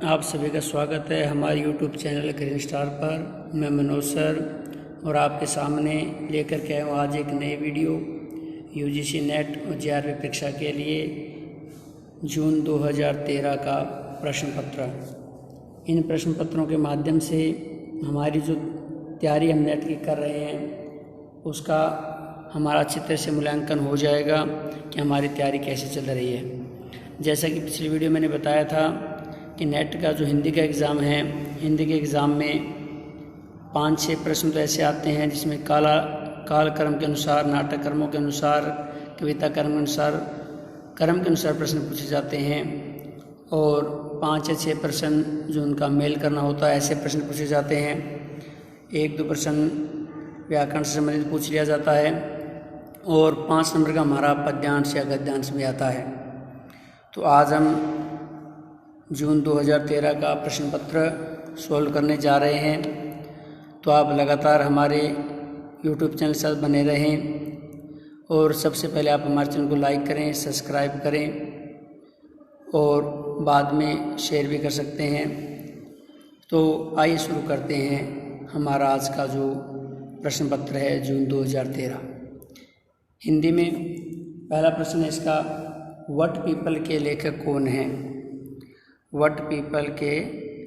आप सभी का स्वागत है हमारे YouTube चैनल ग्रीन स्टार पर। मैं मनोज सर और आपके सामने लेकर के आया हूँ आज एक नई वीडियो UGC नेट और JRP परीक्षा के लिए जून 2013 का प्रश्न पत्र। इन प्रश्न पत्रों के माध्यम से हमारी जो तैयारी हम नेट की कर रहे हैं उसका हमारा अच्छी तरह से मूल्यांकन हो जाएगा कि हमारी तैयारी कैसे चल रही है। जैसा कि पिछली वीडियो मैंने बताया था कि नेट का जो हिंदी का एग्ज़ाम है, हिंदी के एग्ज़ाम में 5-6 प्रश्न तो ऐसे आते हैं जिसमें काल क्रम के अनुसार, नाटक कर्मों के अनुसार, कविता कर्म के अनुसार, कर्म के अनुसार प्रश्न पूछे जाते हैं और 5 या 6 प्रश्न जो उनका मेल करना होता है ऐसे प्रश्न पूछे जाते हैं। 1-2 प्रश्न व्याकरण से संबंधित पूछ लिया जाता है और 5 नंबर का हमारा पद्यांश या गद्यांश भी आता है। तो आज हम जून 2013 का प्रश्न पत्र सॉल्व करने जा रहे हैं। तो आप लगातार हमारे YouTube चैनल से बने रहें और सबसे पहले आप हमारे चैनल को लाइक करें, सब्सक्राइब करें और बाद में शेयर भी कर सकते हैं। तो आइए शुरू करते हैं हमारा आज का जो प्रश्न पत्र है जून 2013। हिंदी में पहला प्रश्न है इसका, वट पीपल के लेखक कौन हैं? वट पीपल के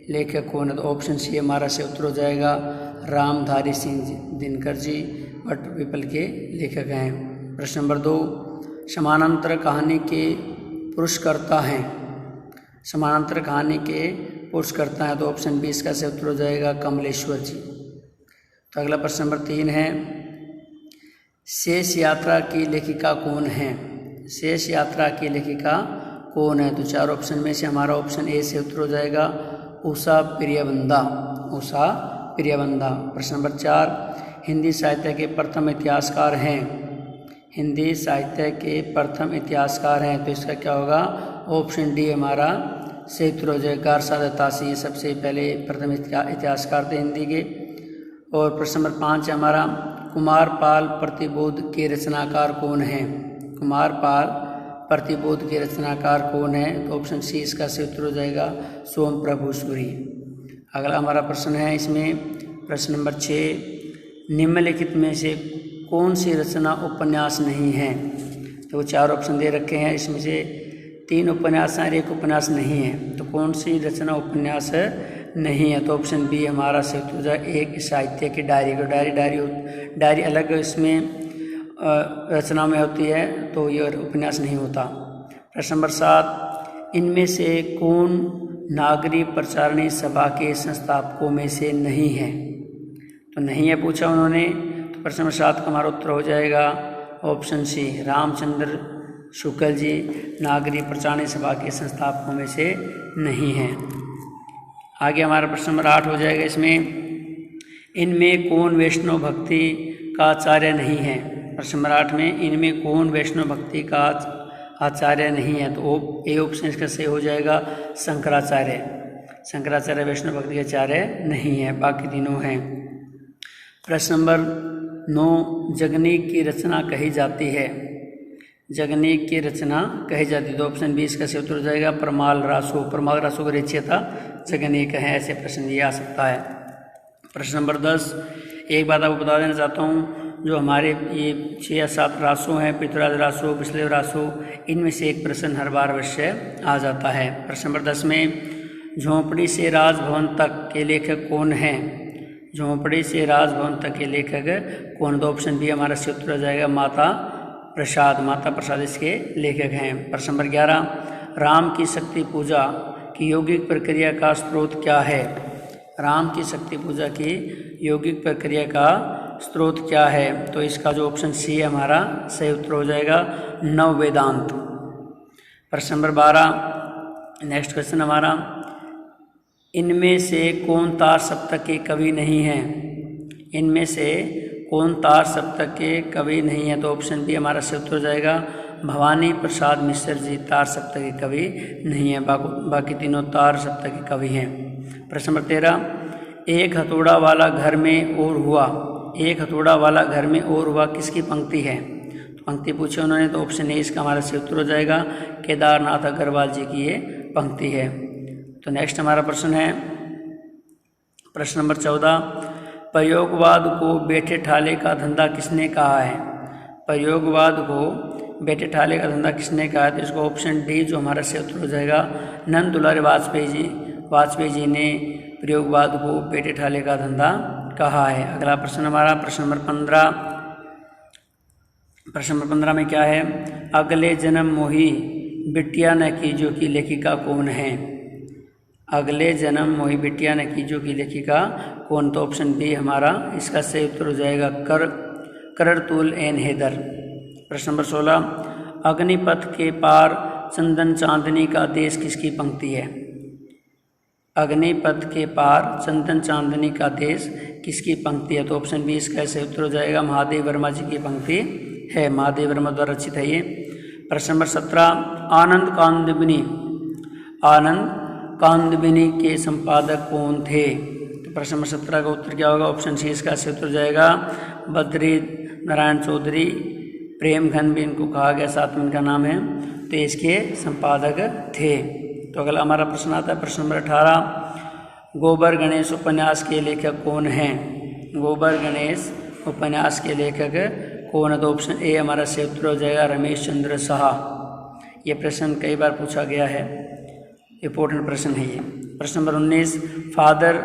लेखक कौन है? तो ऑप्शन सी हमारा से उत्तर हो जाएगा रामधारी सिंह दिनकर जी वट पीपल के लेखक हैं। प्रश्न नंबर 2, समानांतर कहानी के पुरुषकर्ता हैं। समानांतर कहानी के पुरुषकर्ता हैं तो ऑप्शन बी इसका से उत्तर हो जाएगा कमलेश्वर जी। तो अगला प्रश्न नंबर 3 है, शेष यात्रा की लेखिका कौन है? शेष यात्रा की लेखिका कौन है? तो 4 ऑप्शन में से हमारा ऑप्शन ए से उत्तर हो जाएगा उषा प्रियवंदा। उषा प्रियवंदा। प्रश्न नंबर 4, हिंदी साहित्य के प्रथम इतिहासकार हैं। हिंदी साहित्य के प्रथम इतिहासकार हैं तो इसका क्या होगा? ऑप्शन डी हमारा से उत्तर हो जाएगा गारसा दत्तासी। सबसे पहले प्रथम इतिहासकार थे हिंदी के। और प्रश्न नंबर 5 है हमारा, कुमारपाल प्रतिबोध के रचनाकार कौन हैं? कुमारपाल प्रतिबोध के रचनाकार कौन है? तो ऑप्शन सी इसका से उत्तर हो जाएगा सोम प्रभु सूरी। अगला हमारा प्रश्न है इसमें प्रश्न नंबर 6, निम्नलिखित में से कौन सी रचना उपन्यास नहीं है? तो 4 ऑप्शन दे रखे हैं, इसमें से 3 उपन्यास हैं और 1 उपन्यास नहीं है। तो कौन सी रचना उपन्यास नहीं है? तो ऑप्शन बी हमारा से उत्तर हो जाएगा एक साहित्य की डायरी। डायरी अलग इसमें रचना में होती है तो ये उपन्यास नहीं होता। प्रश्न नंबर 7, इनमें से कौन नागरिक प्रचारणी सभा के संस्थापकों में से नहीं है? तो नहीं है पूछा उन्होंने। तो प्रश्न नंबर 7 का हमारा उत्तर हो जाएगा ऑप्शन सी रामचंद्र शुक्ल जी नागरिक प्रचारणी सभा के संस्थापकों में से नहीं है। आगे हमारा प्रश्न नंबर 8 हो जाएगा इसमें, इनमें कौन वैष्णव भक्ति का आचार्य नहीं है? प्रश्न नंबर 8 में इनमें कौन वैष्णव भक्ति का आचार्य नहीं है? तो ए ऑप्शन इसका सही हो जाएगा शंकराचार्य। शंकराचार्य वैष्णव भक्ति के आचार्य नहीं है, बाकी तीनों हैं। प्रश्न नंबर 9, जगनीक की रचना कही जाती है। जगनीक की रचना कही जाती है तो ऑप्शन बी इसका सही उत्तर हो जाएगा परमाल रासो। परमाल रासो का रचयिता जगनीक है। ऐसे प्रश्न ये आ सकता है। प्रश्न नंबर 10, एक बात आपको बता देना चाहता हूँ, जो हमारे ये 6 या 7 रासों हैं, पृथ्वीराज रासो, विश्लेव रासो, इनमें से एक प्रश्न हर बार अवश्य आ जाता है। प्रश्न नंबर 10 में, झोंपड़ी से राजभवन तक के लेखक कौन हैं? झोंपड़ी से राजभवन तक के लेखक कौन? तो ऑप्शन बी हमारा से उत्तर हो जाएगा माता प्रसाद। माता प्रसाद इसके लेखक हैं। प्रश्न नंबर 11, राम की शक्ति पूजा की यौगिक प्रक्रिया का स्रोत क्या है? राम की शक्ति पूजा की यौगिक प्रक्रिया का स्रोत क्या है? तो इसका जो ऑप्शन सी है हमारा सही उत्तर हो जाएगा नव वेदांत। प्रश्न नंबर 12, नेक्स्ट क्वेश्चन हमारा, इनमें से कौन तार सप्तक के कवि नहीं है? इनमें से कौन तार सप्तक के कवि नहीं है? तो ऑप्शन बी हमारा सही उत्तर हो जाएगा भवानी प्रसाद मिश्र जी तार सप्तक के कवि नहीं है, बाकी तीनों तार सप्तक के कवि हैं। प्रश्न नंबर 13, एक हथौड़ा वाला घर में और हुआ। एक हथौड़ा वाला घर में और हुआ किसकी पंक्ति है? तो पंक्ति पूछी उन्होंने तो ऑप्शन ए इसका हमारा सही उत्तर हो जाएगा केदारनाथ अग्रवाल जी की ये पंक्ति है। तो नेक्स्ट हमारा प्रश्न है प्रश्न नंबर 14, प्रयोगवाद को बैठे ठाले का धंधा किसने कहा है? प्रयोगवाद को बैठे ठाले का धंधा किसने कहा है? तो इसको ऑप्शन डी जो हमारा सही उत्तर हो जाएगा, नंद दुलारे वाजपेयी जी ने प्रयोगवाद को बैठे ठाले का धंधा कहा है। अगला प्रश्न हमारा प्रश्न नंबर 15। प्रश्न नंबर 15 में क्या है? अगले जन्म मोही बिटिया न कीजो की लेखिका कौन है? अगले जन्म मोही बिटिया न कीजो की लेखिका कौन? तो ऑप्शन बी हमारा इसका सही उत्तर हो जाएगा, कररतुल एन हैदर। प्रश्न नंबर 16, अग्निपथ के पार चंदन चांदनी का देश किसकी पंक्ति है? अग्निपथ के पार चंदन चांदनी का देश किसकी पंक्ति है? तो ऑप्शन बी इसका सही उत्तर हो जाएगा, महादेव वर्मा जी की पंक्ति है, महादेव वर्मा द्वारा रचित है ये। प्रश्न नंबर 17, आनंद कांदबिनी के संपादक कौन थे? तो प्रश्न नंबर 17 का उत्तर क्या होगा? ऑप्शन सी इसका सही उत्तर हो जाएगा, बद्री नारायण चौधरी। प्रेमघन भी इनको कहा गया, साथ में इनका नाम है, तो इसके संपादक थे। तो अगला हमारा प्रश्न आता है प्रश्न नंबर 18, गोबर गणेश उपन्यास के लेखक कौन हैं? गोबर गणेश उपन्यास के लेखक कौन है? तो ऑप्शन ए हमारा सही उत्तर हो जाएगा, रमेश चंद्र साहा। ये प्रश्न कई बार पूछा गया है, इंपॉर्टेंट प्रश्न है ये। प्रश्न नंबर 19, फादर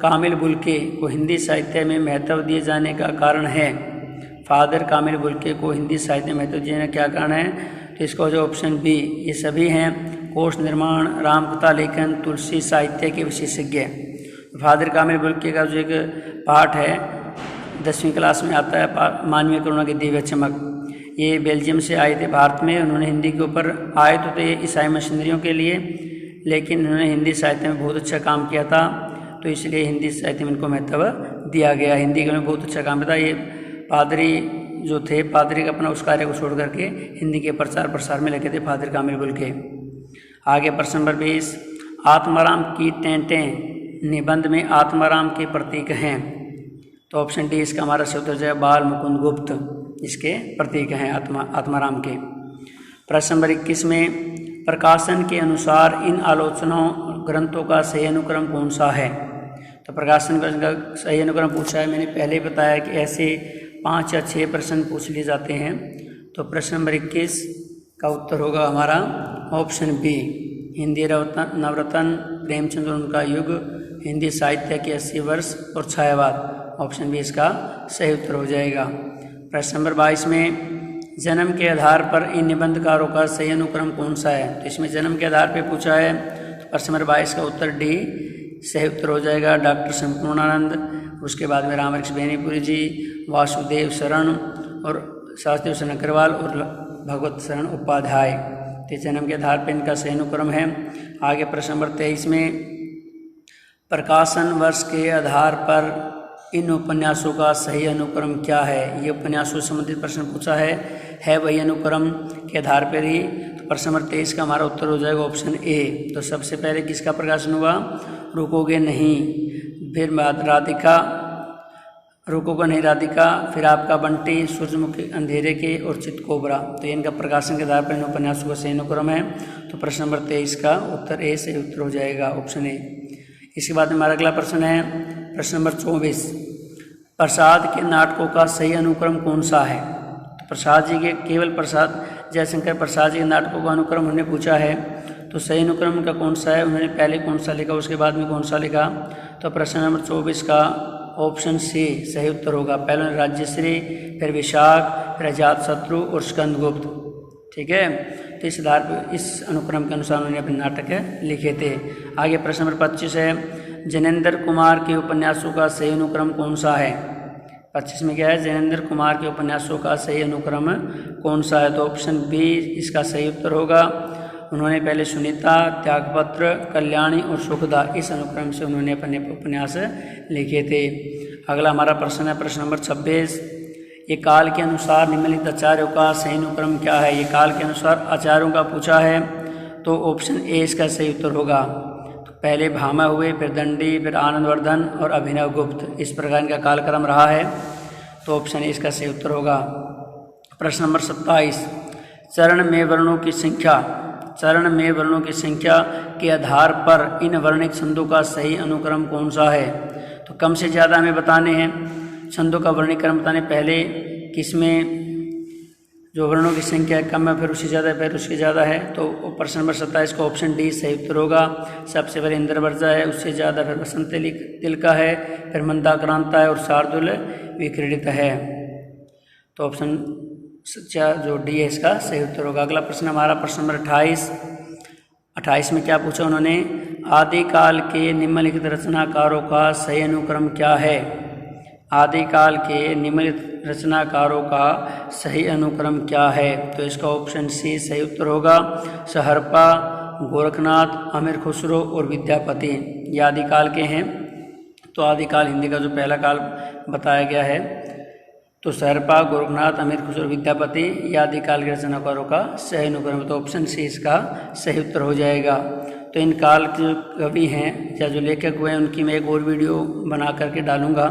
कामिल बुल्के को हिंदी साहित्य में महत्व दिए जाने का कारण है? फादर कामिल बुल्के को हिंदी साहित्य में महत्व दिए जाने का क्या कारण है? तो इसका जो ऑप्शन बी, ये सभी हैं कोश निर्माण, रामकथा लेखन, तुलसी साहित्य के विशेषज्ञ। फादर कामिल बुल्के का जो एक पाठ है 10वीं क्लास में आता है, मानवीय करुणा की दिव्य चमक। ये बेल्जियम से आए थे भारत में, उन्होंने हिंदी के ऊपर आए तो थे ईसाई मिशनरियों के लिए, लेकिन उन्होंने हिंदी साहित्य में बहुत अच्छा काम किया था, तो इसलिए हिंदी साहित्य में इनको महत्व दिया गया। हिंदी के में बहुत अच्छा काम किया था। ये पादरी जो थे, पादरी का अपना उस कार्य को छोड़ करके हिंदी के प्रचार प्रसार में लगे थे फादर कामिल बुल्के। आगे प्रश्न नंबर 20, आत्माराम की टेंटें निबंध में आत्माराम के प्रतीक हैं? तो ऑप्शन डी इसका हमारा सही उत्तर है, बाल मुकुंद गुप्त इसके प्रतीक हैं आत्माराम के। प्रश्न नंबर 21 में, प्रकाशन के अनुसार इन आलोचनाओं ग्रंथों का सही अनुक्रम कौन सा है? तो प्रकाशन का सही अनुक्रम पूछा है, मैंने पहले ही बताया कि ऐसे 5 या 6 प्रश्न पूछ लिए जाते हैं। तो प्रश्न नंबर 21 का उत्तर होगा हमारा ऑप्शन बी, हिंदी नवरत्न, प्रेमचंद और उनका युग, हिंदी साहित्य के 80 वर्ष और छायावाद। ऑप्शन बी इसका सही उत्तर हो जाएगा। प्रश्न नंबर 22 में, जन्म के आधार पर इन निबंधकारों का सही अनुक्रम कौन सा है? तो इसमें जन्म के आधार पर पूछा है, तो प्रश्न नंबर 22 का उत्तर डी सही उत्तर हो जाएगा, डॉक्टर संपूर्णानंद। उसके बाद में रामकृष्ण बेनीपुरी जी, वासुदेव शरण और शास्त्री शरण अग्रवाल और भगवत शरण उपाध्याय। तो जन्म के आधार पर इनका सही अनुक्रम है। आगे प्रश्न नंबर 23 में, प्रकाशन वर्ष के आधार पर इन उपन्यासों का सही अनुक्रम क्या है? ये उपन्यासों से संबंधित प्रश्न पूछा है वही अनुक्रम के आधार पर ही। तो प्रश्न नंबर 23 का हमारा उत्तर हो जाएगा ऑप्शन ए। तो सबसे पहले किसका प्रकाशन हुआ? रुकोगे नहीं, फिर राधिका, रुकोगे नहीं राधिका, फिर आपका बंटी, सूरजमुखी अंधेरे के और चितकोबरा। तो इनका प्रकाशन के आधार पर इन उपन्यासों का सही अनुक्रम है। तो प्रश्न नंबर 23 का उत्तर ए सही उत्तर हो जाएगा, ऑप्शन ए। इसके बाद हमारा अगला प्रश्न है प्रश्न नंबर 24, प्रसाद के नाटकों का सही अनुक्रम कौन सा है? तो प्रसाद जी के, केवल प्रसाद जयशंकर प्रसाद जी के नाटकों का अनुक्रम उन्होंने पूछा है, तो सही अनुक्रम उनका कौन सा है? उन्होंने पहले कौन सा लिखा, उसके बाद में कौन सा लिखा? तो प्रश्न नंबर 24 का ऑप्शन सी सही उत्तर होगा। पहले राज्यश्री, फिर विशाख, फिर अजातशत्रु और स्कंदगुप्त। ठीक है, तो इस आधार पर इस अनुक्रम के अनुसार उन्होंने अपने नाटक लिखे थे। आगे प्रश्न नंबर 25 है, जैनेन्द्र कुमार के उपन्यासों का सही अनुक्रम कौन सा है? 25 में क्या है? जैनेन्द्र कुमार के उपन्यासों का सही अनुक्रम कौन सा है? तो ऑप्शन बी इसका सही उत्तर होगा। उन्होंने पहले सुनीता, त्यागपत्र, कल्याणी और सुखदा, इस अनुक्रम से उन्होंने अपने उपन्यास लिखे थे। अगला हमारा प्रश्न है प्रश्न नंबर 26, ये काल के अनुसार निम्नलिखित आचार्यों का सही अनुक्रम क्या है? ये काल के अनुसार आचार्यों का पूछा है, तो ऑप्शन ए इसका सही उत्तर होगा। तो पहले भामा हुए, फिर दंडी, फिर आनंदवर्धन और अभिनव गुप्त, इस प्रकार इनका कालक्रम रहा है। तो ऑप्शन ए इसका सही उत्तर होगा। प्रश्न नंबर 27, चरण में वर्णों की संख्या चरण में वर्णों की संख्या के आधार पर इन वर्णिक छंदों का सही अनुक्रम कौन सा है। तो कम से ज़्यादा हमें बताने हैं, छंदों का वर्णिक क्रम बताने। पहले किसमें जो वर्णों की संख्या है कम है, फिर उससे ज़्यादा है, फिर उसके ज़्यादा है। तो प्रश्न नंबर 27 का ऑप्शन डी सही उत्तर होगा। सबसे पहले इंद्रवर्जा है, उससे ज़्यादा फिर वसंत तिलका है, फिर मंदाक्रांता है और शार्दुल विक्रीडित है। तो ऑप्शन जो डी है इसका सही उत्तर होगा। अगला प्रश्न हमारा प्रश्न नंबर 28 में क्या पूछा उन्होंने, आदिकाल के निम्नलिखित रचनाकारों का सही अनुक्रम क्या है। आदिकाल के निम्नलिखित रचनाकारों का सही अनुक्रम क्या है। तो इसका ऑप्शन सी सही उत्तर होगा। सहरपा, गोरखनाथ, अमीर खुसरो और विद्यापति ये आदिकाल के हैं। तो आदिकाल हिंदी का जो पहला काल बताया गया है, तो सहरपा, गोरखनाथ, अमीर खुसरो, विद्यापति ये आदिकाल के रचनाकारों का सही अनुक्रम। तो ऑप्शन सी इसका सही उत्तर हो जाएगा। तो इन काल के जो कवि हैं या जो लेखक हुए हैं उनकी मैं एक और वीडियो बना करके डालूंगा,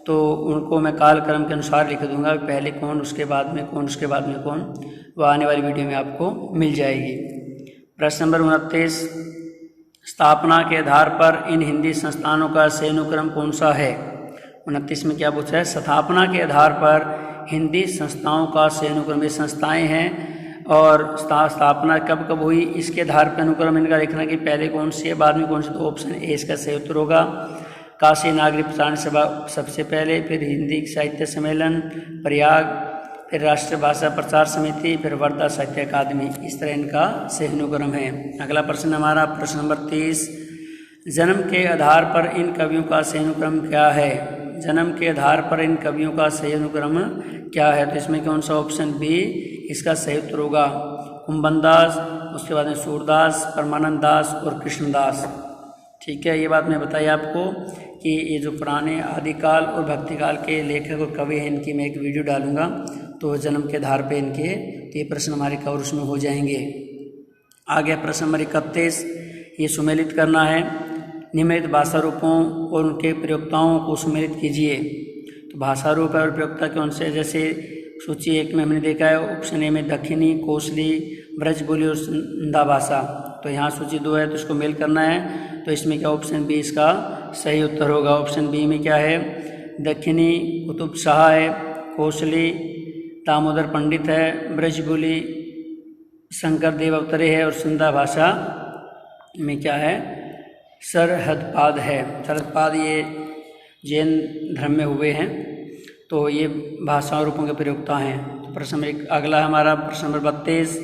तो उनको मैं कालक्रम के अनुसार लिख दूंगा, पहले कौन, उसके बाद में कौन, उसके बाद में कौन। वो आने वाली वीडियो में आपको मिल जाएगी। प्रश्न नंबर 29, स्थापना के आधार पर इन हिंदी संस्थानों का सही अनुक्रम कौन सा है। 29 में क्या पूछा है, स्थापना के आधार पर हिंदी संस्थाओं का सही अनुक्रम। ये संस्थाएं हैं और स्थापना कब कब हुई, इसके आधार पर अनुक्रम इनका लिखना कि पहले कौन सी है, बाद में कौन सी। तो ऑप्शन ए इसका सही उत्तर होगा। काशी नागरिक प्रसारण सभा सबसे पहले, फिर हिंदी साहित्य सम्मेलन, प्रयाग, फिर राष्ट्रीय भाषा प्रचार समिति, फिर वर्धा साहित्य अकादमी। इस तरह इनका सही अनुक्रम है। अगला प्रश्न हमारा प्रश्न नंबर 30, जन्म के आधार पर इन कवियों का सही अनुक्रम क्या है। जन्म के आधार पर इन कवियों का सही अनुक्रम क्या है। तो इसमें कौन सा, ऑप्शन बी इसका सही उत्तर होगा। कुंभन दास, उसके बाद में सूरदास, परमानंद दास और कृष्णदास। ठीक है, ये बात मैं बताई आपको कि ये जो पुराने आदिकाल और भक्तिकाल के लेखक और कवि हैं इनकी मैं एक वीडियो डालूंगा, तो जन्म के आधार पे इनके ये प्रश्न हमारे कवर उसमें हो जाएंगे। आगे प्रश्न नंबर 31, ये सुमेलित करना है। निम्नलिखित भाषा रूपों और उनके प्रयोक्ताओं को सुमेलित कीजिए। तो भाषा रूप और प्रयोक्ता कौन से, जैसे सूची 1 में हमने देखा है ऑप्शन ए में दक्षिणी, कोसली, ब्रज बोली और संधा भाषा। तो यहाँ सूची 2 है, तो इसको मेल करना है। तो इसमें क्या, ऑप्शन बी इसका सही उत्तर होगा। ऑप्शन बी में क्या है, दक्षिणी कुतुब शाह है, कोसली दामोदर पंडित है, ब्रजबोली शंकर देव अवतरे है और संधा भाषा में क्या है, सरहदपाद है। सरहदपाद ये जैन धर्म में हुए हैं, तो ये भाषा रूपों के प्रयोक्ता हैं। तो प्रश्न अगला हमारा प्रश्न नंबर 32,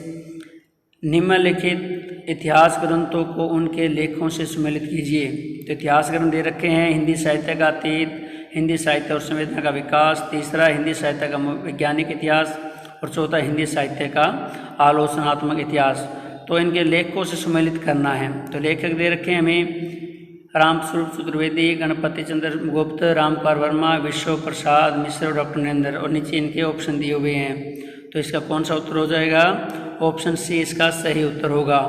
निम्नलिखित इतिहास ग्रंथों को उनके लेखों से सुमेलित कीजिए। तो इतिहास ग्रंथ दे रखे हैं, हिंदी साहित्य का अतीत, हिंदी साहित्य और संवेदना का विकास, तीसरा हिंदी साहित्य का वैज्ञानिक इतिहास और चौथा हिंदी साहित्य का आलोचनात्मक इतिहास। तो इनके लेखों से सुमेलित करना है। तो लेखक दे रखे हैं हमें रामस्वरूप चतुर्वेदी, गणपति चंद्र गुप्त, रामकुमार वर्मा, विश्व प्रसाद मिश्र और डॉक्टर नरेंद्र, और नीचे इनके ऑप्शन दिए हुए हैं। तो इसका कौन सा उत्तर हो जाएगा, ऑप्शन सी इसका सही उत्तर होगा।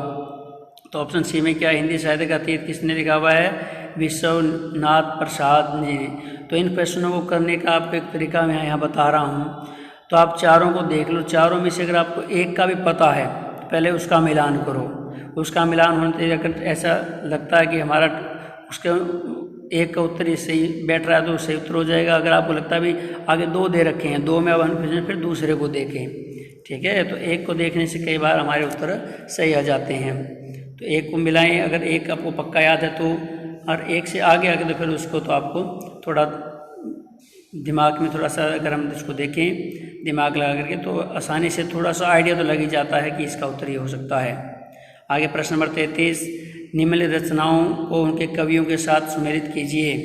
तो ऑप्शन सी में क्या, हिंदी साहित्य का अतीत किसने लिखा हुआ है, विश्वनाथ प्रसाद ने। तो इन प्रश्नों को करने का आपको एक तरीका मैं यहाँ बता रहा हूँ। तो आप चारों को देख लो, चारों में से अगर आपको एक का भी पता है तो पहले उसका मिलान करो। उसका मिलान होने अगर ऐसा लगता है कि हमारा उसके एक का उत्तर सही बैठ रहा है तो सही उत्तर हो जाएगा। अगर आपको लगता है भी आगे 2 दे रखे हैं, 2 में अब फिर दूसरे को देखें, ठीक है। तो एक को देखने से कई बार हमारे उत्तर सही आ जाते हैं। तो एक को मिलाएं, अगर एक आपको पक्का याद है तो, और एक से आगे तो फिर उसको तो आपको थोड़ा दिमाग में थोड़ा सा, अगर हम इसको देखें दिमाग लगा करके, तो आसानी से थोड़ा सा आइडिया तो लग ही जाता है कि इसका उत्तर ये हो सकता है। आगे प्रश्न नंबर 33, निम्नलिखित रचनाओं को उनके कवियों के साथ सुमेलित कीजिए।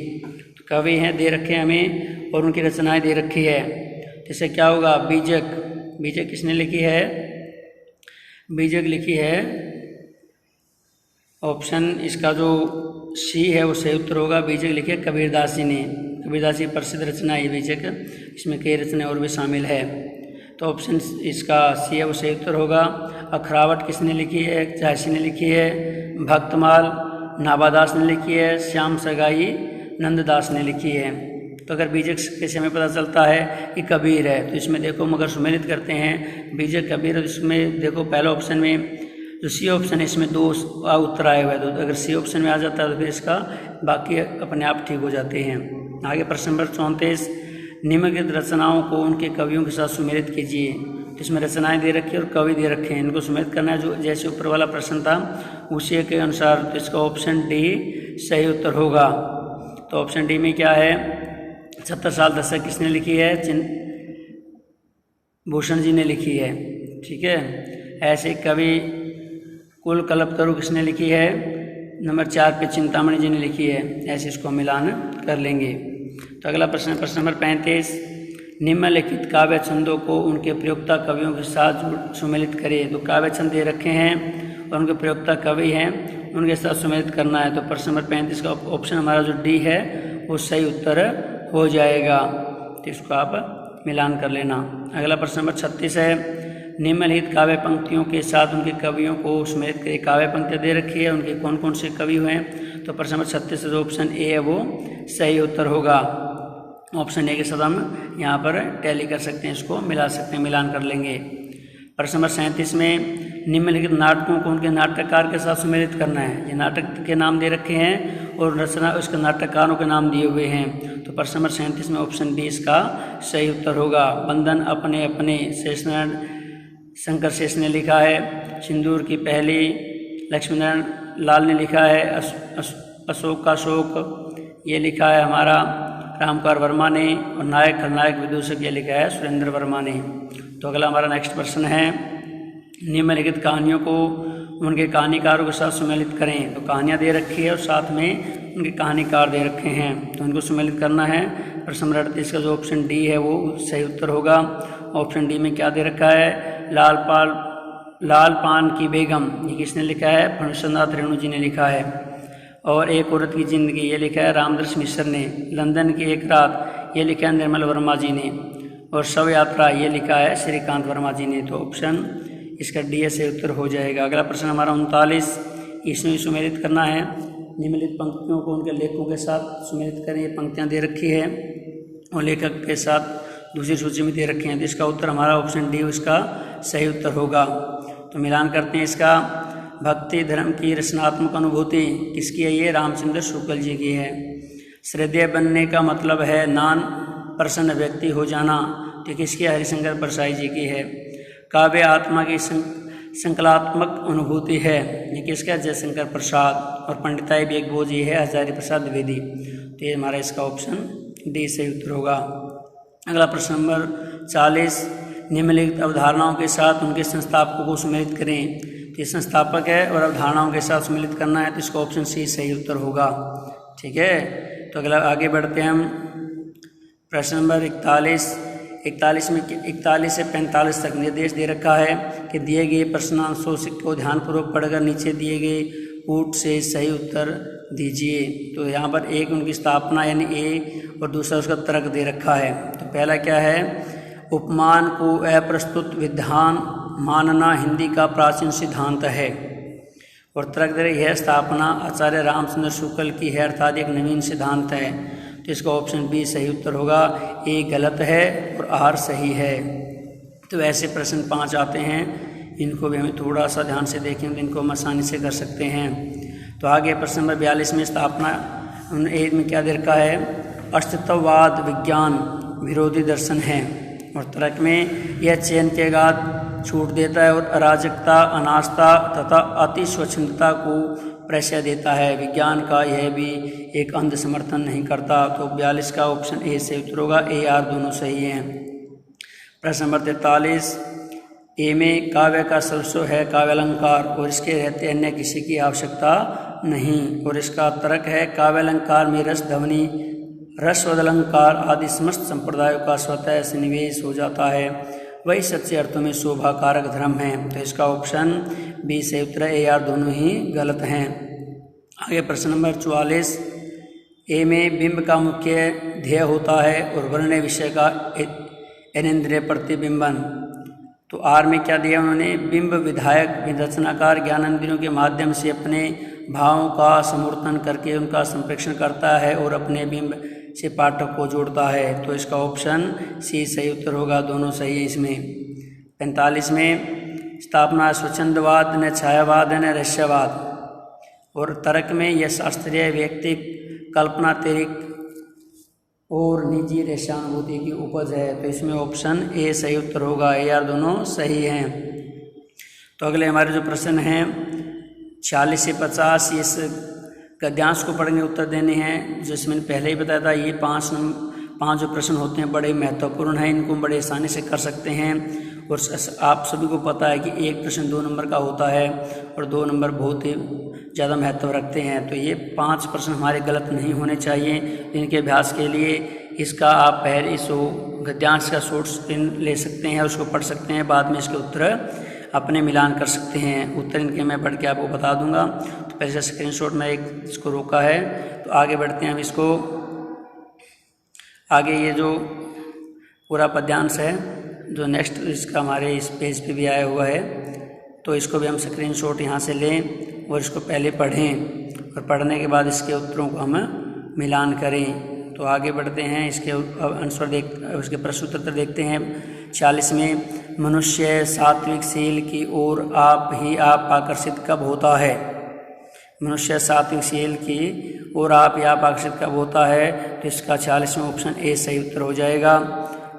तो कवि हैं दे रखे हैं हमें और उनकी रचनाएं दे रखी है। जैसे क्या होगा, बीजक, बीजक किसने लिखी है, बीजक लिखी है ऑप्शन इसका जो सी है वो सही उत्तर होगा। बीजक लिखी है कबीरदास जी ने। कबीरदास जी प्रसिद्ध रचना है बीजक, इसमें कई रचनाएं और भी शामिल है। तो ऑप्शन इसका सी है वो सही उत्तर होगा। अखरावट किसने लिखी है, झांसी ने लिखी है। भक्तमाल नाभादास ने लिखी है। श्याम सगाई नंददास ने लिखी है। तो अगर बीजक कैसे हमें पता चलता है कि कबीर है, तो इसमें देखो मगर सुमेलित करते हैं बीजक कबीर। इसमें देखो पहला ऑप्शन में जो सी ऑप्शन है इसमें 2 उत्तर आए हुए हैं, तो अगर सी ऑप्शन में आ जाता है तो फिर इसका बाकी अपने आप ठीक हो जाते हैं। आगे प्रश्न नंबर 34, निम्नलिखित रचनाओं को उनके कवियों के साथ सुमेलित कीजिए। तो इसमें रचनाएं दे रखी है और कवि दे रखे हैं, इनको सुमेलित करना है। जो जैसे ऊपर वाला प्रश्न था उसी के अनुसार, तो इसका ऑप्शन डी सही उत्तर होगा। तो ऑप्शन डी में क्या है, 70 साल दशक किसने लिखी है, भूषण जी ने लिखी है। ठीक है, ऐसे कवि कुल कल्पतरु किसने लिखी है, नंबर 4 पे चिंतामणि जी ने लिखी है। ऐसे इसको मिलान कर लेंगे। तो अगला प्रश्न, प्रश्न नंबर 35, निम्नलिखित काव्य छंदों को उनके प्रयोक्ता कवियों के साथ सुमेलित करें। तो काव्य छंद दे रखे हैं और उनके प्रयोक्ता कवि हैं, उनके साथ सुमेलित करना है। तो प्रश्न नंबर 35 का ऑप्शन हमारा जो डी है वो सही उत्तर हो जाएगा। तो इसको आप मिलान कर लेना। अगला प्रश्न नंबर 36 है, निम्नलिखित काव्य पंक्तियों के साथ उनके कवियों को सुमेलित करें। काव्य पंक्तियाँ दे रखी है, उनके कौन कौन से कवि हुए हैं। तो प्रश्न नंबर 36 जो ऑप्शन ए है वो सही उत्तर होगा। ऑप्शन ए के साथ हम यहाँ पर टैली कर सकते हैं, इसको मिला सकते हैं, मिलान कर लेंगे। प्रश्न नंबर 37 में निम्नलिखित नाटकों को उनके नाटककार के साथ सुमेलित करना है। ये नाटक के नाम दे रखे हैं और रचना उसके नाटककारों के नाम दिए हुए हैं। तो प्रश्न नंबर 37 में ऑप्शन डी इसका सही उत्तर होगा। बंधन अपने अपने शेषनारायण शंकर शेष ने लिखा है। सिंदूर की पहली लक्ष्मीनारायण लाल ने लिखा है। अशोक का शोक ये लिखा है हमारा रामकुमार वर्मा ने। और नायक खलनायक विदूषक ये लिखा है सुरेंद्र वर्मा ने। तो अगला हमारा नेक्स्ट प्रश्न है, निम्नलिखित कहानियों को उनके कहानीकारों के साथ सुमेलित करें। तो कहानियाँ दे रखी है और साथ में उनके कहानीकार दे रखे हैं, तो उनको सुमेलित करना है। प्रश्न नंबर 38 का जो ऑप्शन डी है वो सही उत्तर होगा। ऑप्शन डी में क्या दे रखा है, लाल पान की बेगम ये किसने लिखा है, फणीश्वरनाथ रेणु जी ने लिखा है। और एक औरत की जिंदगी ये लिखा है रामदर्श मिश्र ने। लंदन की एक रात ये लिखा है निर्मल वर्मा जी ने। और शव यात्रा ये लिखा है श्रीकांत वर्मा जी ने। तो ऑप्शन इसका डी से उत्तर हो जाएगा। अगला प्रश्न हमारा 39, इसमें सुमेलित करना है। निम्नलिखित पंक्तियों को उनके लेखकों के साथ सुमेलित करें। ये पंक्तियाँ दे रखी है और लेखक के साथ दूसरी सूची में दे रखे हैं। तो इसका उत्तर हमारा ऑप्शन डी इसका सही उत्तर होगा। तो मिलान करते हैं इसका। भक्ति धर्म की रचनात्मक अनुभूति किसकी है, ये रामचंद्र शुक्ल जी की है। श्रद्धेय बनने का मतलब है नान प्रसन्न व्यक्ति हो जाना, तो किसकी हरिशंकर परसाई जी की है। काव्य आत्मा की संकलात्मक अनुभूति है, ये किसका जयशंकर प्रसाद। और पंडिताई भी एक बोझ ये है हजारी प्रसाद द्विवेदी। तो ये हमारा इसका ऑप्शन डी सही उत्तर होगा। अगला प्रश्न नंबर 40, निम्नलिखित अवधारणाओं के साथ उनके संस्थापकों को सुमेलित करें। तो ये संस्थापक है और अवधारणाओं के साथ सुमेलित करना है, तो इसका ऑप्शन सी सही उत्तर होगा। ठीक है, तो अगला आगे बढ़ते हैं हम। प्रश्न नंबर 41 में 41 से 45 तक निर्देश दे रखा है कि दिए गए प्रश्नांशों को ध्यानपूर्वक पढ़कर नीचे दिए गए कूट से सही उत्तर दीजिए। तो यहाँ पर एक उनकी स्थापना यानी ए और दूसरा उसका तर्क दे रखा है। तो पहला क्या है, उपमान को अप्रस्तुत विधान मानना हिंदी का प्राचीन सिद्धांत है। और तर्क दे रही है स्थापना आचार्य रामचंद्र शुक्ल की है, अर्थात एक नवीन सिद्धांत है। तो इसका ऑप्शन बी सही उत्तर होगा। ए गलत है और आर सही है। तो ऐसे प्रश्न 5 आते हैं, इनको भी हमें थोड़ा सा ध्यान से देखें तो इनको हम आसानी से कर सकते हैं। तो आगे प्रश्न नंबर 42 में स्थापना ए में क्या दे रखा है, अस्तित्ववाद विज्ञान विरोधी दर्शन है। और तर्क में यह चयन के बाद छूट देता है और अराजकता अनास्था तथा अति स्वच्छंदता को प्रश्रय देता है। विज्ञान का यह भी एक अंध समर्थन नहीं करता। तो 42 का ऑप्शन ए से उत्तर होगा। ए आर दोनों सही हैं। प्रश्न नंबर 43, ए में काव्य का सर्वस्व है काव्यालंकार और इसके रहते अन्य किसी की आवश्यकता नहीं। और इसका तर्क है काव्यालंकार में रस ध्वनि रसवदलंकार आदि समस्त संप्रदायों का स्वतः सन्निवेश हो जाता है, वही सच्चे अर्थों में शोभा कारक धर्म है। तो इसका ऑप्शन बी से उत्तर ए आर दोनों ही गलत हैं। आगे प्रश्न नंबर 44, ए में बिंब का मुख्य ध्येय होता है और वर्ण विषय का अनिंद्रिय प्रतिबिंबन। तो आर में क्या दिया उन्होंने, बिंब विधायक रचनाकार ज्ञानेंद्रियों के माध्यम से अपने भावों का समूर्तन करके उनका संप्रेषण करता है और अपने बिंब से पाठक को जोड़ता है। तो इसका ऑप्शन सी सही उत्तर होगा। दोनों सही है इसमें। 45 में स्थापना स्वच्छंदवाद न छायावाद न रहस्यवाद। और तर्क में यह शास्त्रीय व्यक्ति कल्पनातिरिक्त और निजी रहस्यानुभूति की उपज है। तो इसमें ऑप्शन ए सही उत्तर होगा। ए आर दोनों सही हैं। तो अगले हमारे जो प्रश्न हैं 40 से 50, इस गद्यांश को पढ़ने उत्तर देने हैं। जिसमें पहले ही बताया था, ये पांच जो प्रश्न होते हैं बड़े महत्वपूर्ण हैं, इनको बड़े आसानी से कर सकते हैं। और आप सभी को पता है कि एक प्रश्न 2 नंबर का होता है और 2 नंबर बहुत ही ज़्यादा महत्व रखते हैं। तो ये 5 प्रश्न हमारे गलत नहीं होने चाहिए। इनके अभ्यास के लिए इसका आप पहले इस गद्यांश का शॉर्ट स्क्रीन ले सकते हैं, उसको पढ़ सकते हैं, बाद में इसके उत्तर अपने मिलान कर सकते हैं। उत्तर इनके मैं पढ़ के आपको बता दूंगा। तो पहले स्क्रीनशॉट में एक इसको रोका है। तो आगे बढ़ते हैं। अब इसको आगे ये जो पूरा पद्यांश है जो नेक्स्ट इसका हमारे इस पेज पे भी आया हुआ है, तो इसको भी हम स्क्रीनशॉट यहाँ से लें और इसको पहले पढ़ें और पढ़ने के बाद इसके उत्तरों को हम मिलान करें। तो आगे बढ़ते हैं। इसके आंसर उसके प्रश्न उत्तर देखते हैं। 40 में मनुष्य सात्विक शील की ओर आप ही आप आकर्षित कब होता है? मनुष्य सात्विक शील की ओर आप ही आप आकर्षित कब होता है? तो इसका 40 में ऑप्शन ए सही उत्तर हो जाएगा।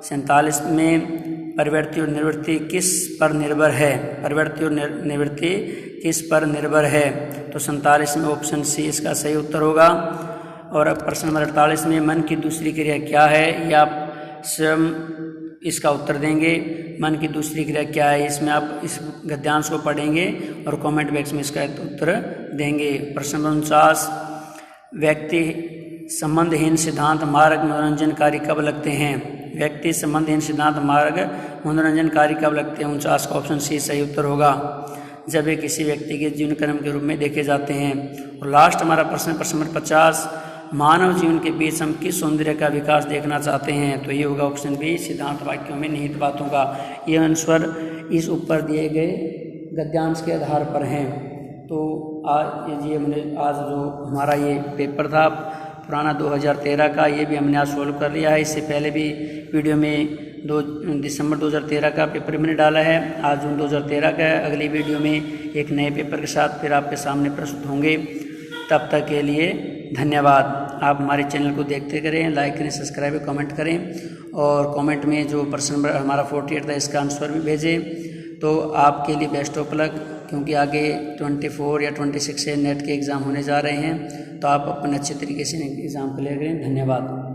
47 में प्रवृत्ति और निवृत्ति किस पर निर्भर है? प्रवृत्ति और निवृत्ति किस पर निर्भर है? तो 47 में ऑप्शन सी इसका सही उत्तर होगा। और अब प्रश्न नंबर 48 में मन की दूसरी क्रिया क्या है? या आप स्वयं इसका उत्तर देंगे। मन की दूसरी क्रिया क्या है? इसमें आप इस गद्यांश को पढ़ेंगे और कमेंट बॉक्स में इसका उत्तर देंगे। प्रश्न नंबर 49, व्यक्ति संबंधहीन सिद्धांत मार्ग मनोरंजनकारी कब लगते हैं? व्यक्ति संबंधहीन सिद्धांत मार्ग मनोरंजनकारी कब लगते हैं? 49 का ऑप्शन सी सही उत्तर होगा। जब ये किसी व्यक्ति के जीवन क्रम के रूप में देखे जाते हैं। और लास्ट हमारा प्रश्न नंबर 50, मानव जीवन के बीच हम किस सौंदर्य का विकास देखना चाहते हैं? तो ये होगा ऑप्शन बी, सिद्धांत वाक्यों में निहित बातों का। ये आंसर इस ऊपर दिए गए गद्यांश के आधार पर हैं। तो आज ये हमने आज जो हमारा ये पेपर था पुराना 2013 का, ये भी हमने आज सोल्व कर लिया है। इससे पहले भी वीडियो में 2 दिसंबर 2013 का पेपर मैंने डाला है। आज जून 2013 का है। अगली वीडियो में एक नए पेपर के साथ फिर आपके सामने प्रस्तुत होंगे। तब तक के लिए धन्यवाद। आप हमारे चैनल को देखते करें, लाइक करें, सब्सक्राइब कमेंट करें और कमेंट में जो प्रश्न नंबर हमारा 48 था इसका आंसर भी भेजें। तो आपके लिए बेस्ट ऑफ लक, क्योंकि आगे 24 या 26 से नेट के एग्ज़ाम होने जा रहे हैं। तो आप अपने अच्छे तरीके से एग्ज़ाम क्लियर करें। धन्यवाद।